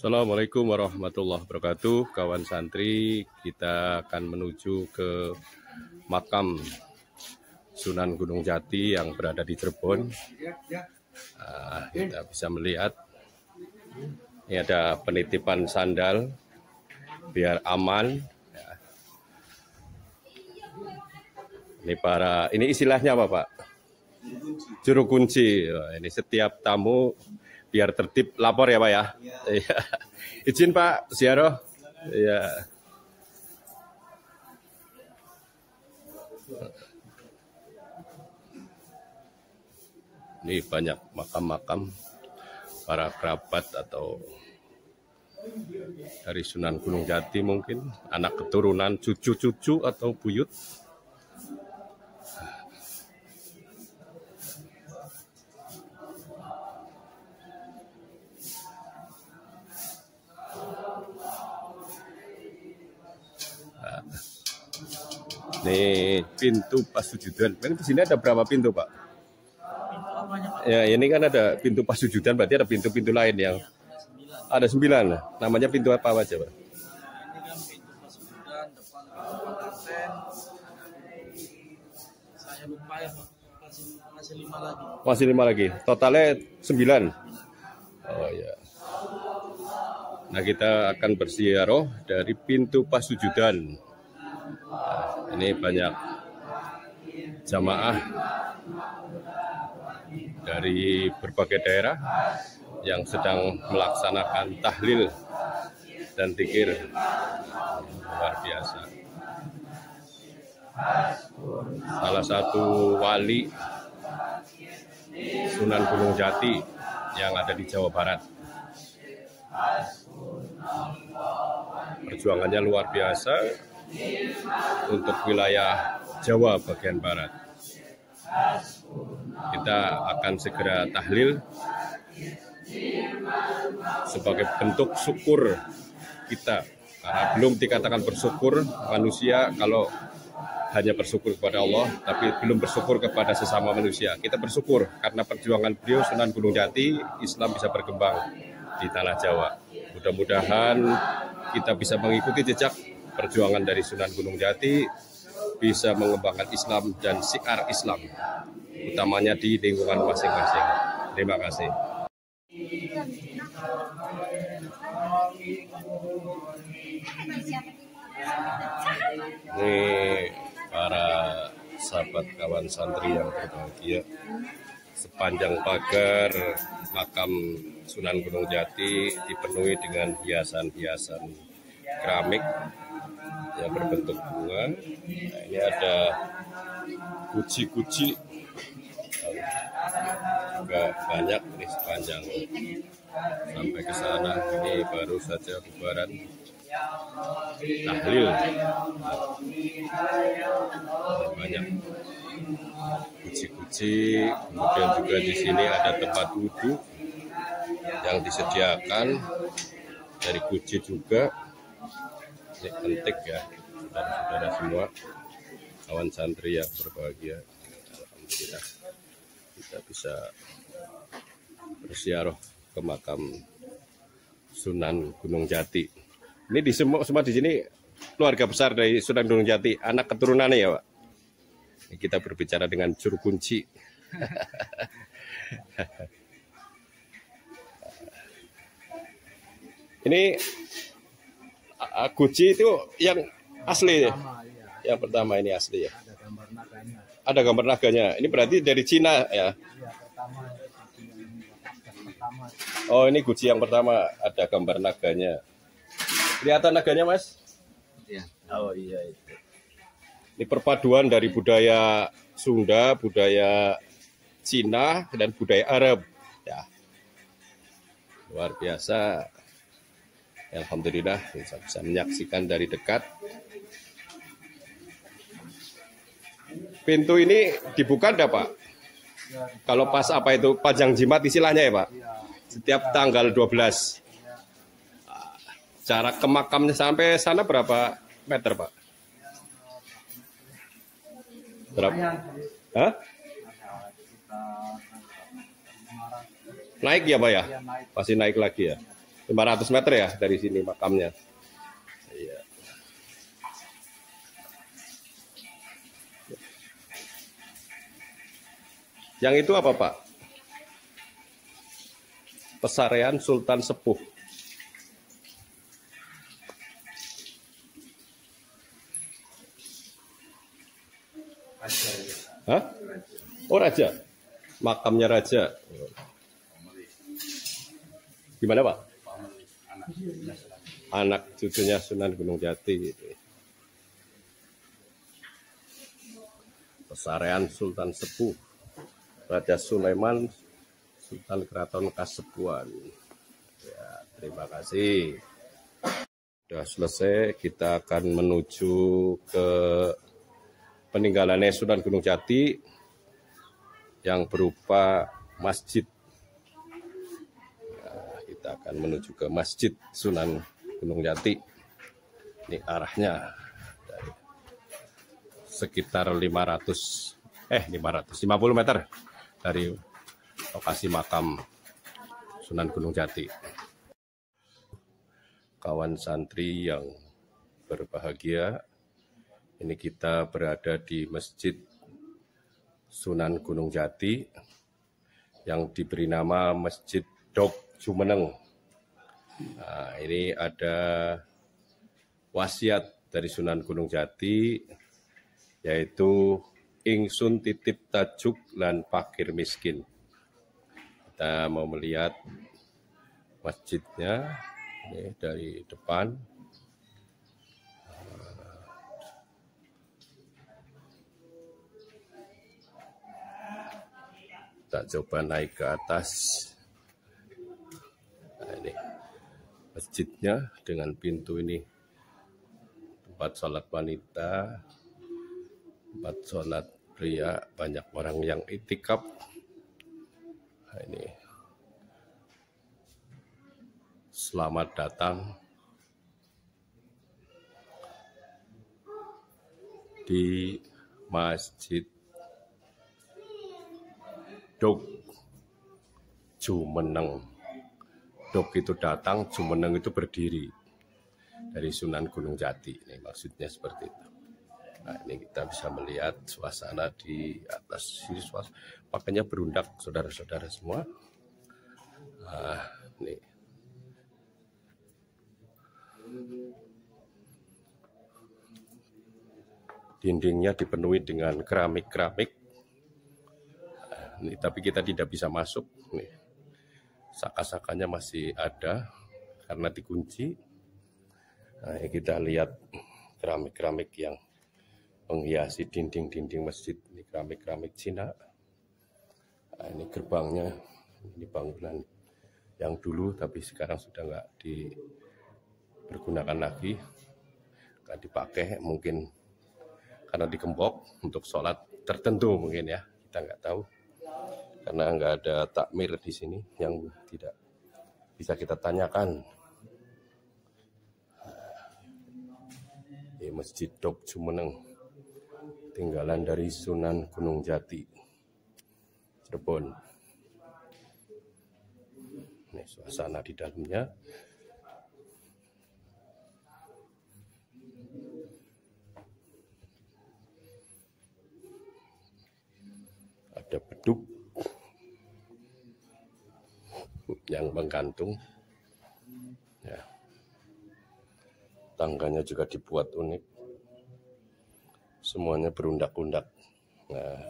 Assalamualaikum warahmatullahi wabarakatuh. Kawan santri, kita akan menuju ke makam Sunan Gunung Jati yang berada di Cirebon. Kita bisa melihat ini ada penitipan sandal biar aman. Ini istilahnya apa, Pak? Juru kunci. Ini setiap tamu biar tertib lapor ya, Pak ya. Iya. Izin Pak ziarah. Iya. Ini banyak makam-makam para kerabat atau dari Sunan Gunung Jati, mungkin anak keturunan, cucu-cucu atau buyut. Ini pintu Pasujudan. Ini di sini ada berapa pintu, Pak? Ya, ini kan ada pintu Pasujudan, berarti ada pintu-pintu lain yang ada 9. Namanya pintu apa aja, Pak? Ini kan pintu Pasujudan, depan Kabupaten. Saya lupa ya, Pak. Masih 5 lagi. Masih 5 lagi. Totalnya 9. Oh ya. Nah, kita akan berziarah dari pintu Pasujudan. Nah, ini banyak jamaah dari berbagai daerah yang sedang melaksanakan tahlil dan dzikir. Luar biasa. Salah satu wali Sunan Gunung Jati yang ada di Jawa Barat. Perjuangannya luar biasa untuk wilayah Jawa bagian barat. Kita akan segera tahlil sebagai bentuk syukur kita, karena belum dikatakan bersyukur manusia kalau hanya bersyukur kepada Allah, tapi belum bersyukur kepada sesama manusia. Kita bersyukur karena perjuangan beliau Sunan Gunung Jati, Islam bisa berkembang di tanah Jawa. Mudah-mudahan kita bisa mengikuti jejak perjuangan dari Sunan Gunung Jati, bisa mengembangkan Islam dan syiar Islam, utamanya di lingkungan masing-masing. Terima kasih. Ini para sahabat kawan santri yang berbahagia, sepanjang pagar makam Sunan Gunung Jati dipenuhi dengan hiasan-hiasan keramik yang berbentuk bunga. Nah, ini ada guci-guci juga banyak nih sepanjang sampai ke sana. Ini baru saja bubaran tahlil. Banyak guci-guci, kemudian juga di sini ada tempat wudhu yang disediakan dari guci juga. Ini penting ya, saudara-saudara semua, kawan santri yang berbahagia. Alhamdulillah kita bisa berziarah ke makam Sunan Gunung Jati. Ini di semua di sini keluarga besar dari Sunan Gunung Jati, anak keturunannya ya, Pak. Ini kita berbicara dengan juru kunci. Ini guci itu yang asli ya? Yang pertama ini asli ya? Ada gambar naganya. Ada gambar naganya. Ini berarti dari Cina ya? Iya, pertama. Oh, ini guci yang pertama, ada gambar naganya. Kelihatan naganya, Mas? Iya. Oh iya itu. Ini perpaduan dari budaya Sunda, budaya Cina, dan budaya Arab. Ya, luar biasa. Alhamdulillah bisa menyaksikan dari dekat. Pintu ini dibuka enggak, Pak? Ya, Kalau pas apa itu panjang jimat istilahnya ya, Pak? ya. Setiap tanggal 12. Jarak ke makamnya sampai sana berapa meter, Pak? Berapa? Hah? Naik ya, Pak ya? Masih naik lagi ya? 500 meter ya dari sini makamnya. Iya. Yang itu apa, Pak? Pesarean Sultan Sepuh. Raja, ya. Hah? Oh, raja. Makamnya raja. Gimana, Pak? Anak cucunya Sunan Gunung Jati gitu. Pesarean Sultan Sepuh. Raja Sulaiman, Sultan Keraton Kasepuhan. Ya, terima kasih. Sudah selesai, kita akan menuju ke peninggalannya Sunan Gunung Jati yang berupa masjid. Nah, kita akan menuju ke Masjid Sunan Gunung Jati. Ini arahnya dari sekitar 550 meter dari lokasi makam Sunan Gunung Jati. Kawan santri yang berbahagia, ini kita berada di Masjid Sunan Gunung Jati yang diberi nama Masjid Dok Jumeneng. Nah, ini ada wasiat dari Sunan Gunung Jati, yaitu ingsun titip tajuk lan fakir miskin. Kita mau melihat masjidnya ini dari depan. Kita coba naik ke atas. Nah, ini masjidnya dengan pintu ini, tempat sholat wanita, tempat sholat pria, banyak orang yang itikaf. Nah, ini selamat datang di Masjid Dok Jumeneng. Dok itu datang, Jumeneng itu berdiri. Dari Sunan Gunung Jati. Ini maksudnya seperti itu. Nah, ini kita bisa melihat suasana di atas sini, makanya berundak saudara-saudara semua. Nah, ini dindingnya dipenuhi dengan keramik-keramik. Ini, tapi kita tidak bisa masuk. Nih, saka-sakanya masih ada karena dikunci. Nah, ini kita lihat keramik-keramik yang menghiasi dinding-dinding masjid. Ini keramik-keramik Cina. Nah, ini gerbangnya, ini bangunan yang dulu tapi sekarang sudah nggak dipergunakan lagi, nggak dipakai, mungkin karena digembok untuk sholat tertentu mungkin ya, kita nggak tahu karena nggak ada takmir di sini yang tidak bisa kita tanyakan. Di Masjid Dok Jumeneng, tinggalan dari Sunan Gunung Jati, Cirebon. Ini suasana di dalamnya. Ada beduk yang menggantung. Ya. Tangganya juga dibuat unik. Semuanya berundak-undak. Nah,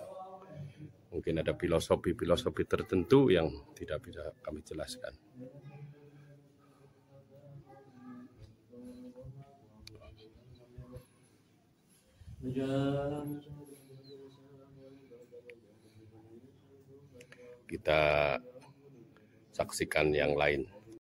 mungkin ada filosofi-filosofi tertentu yang tidak bisa kami jelaskan. Kita saksikan yang lain.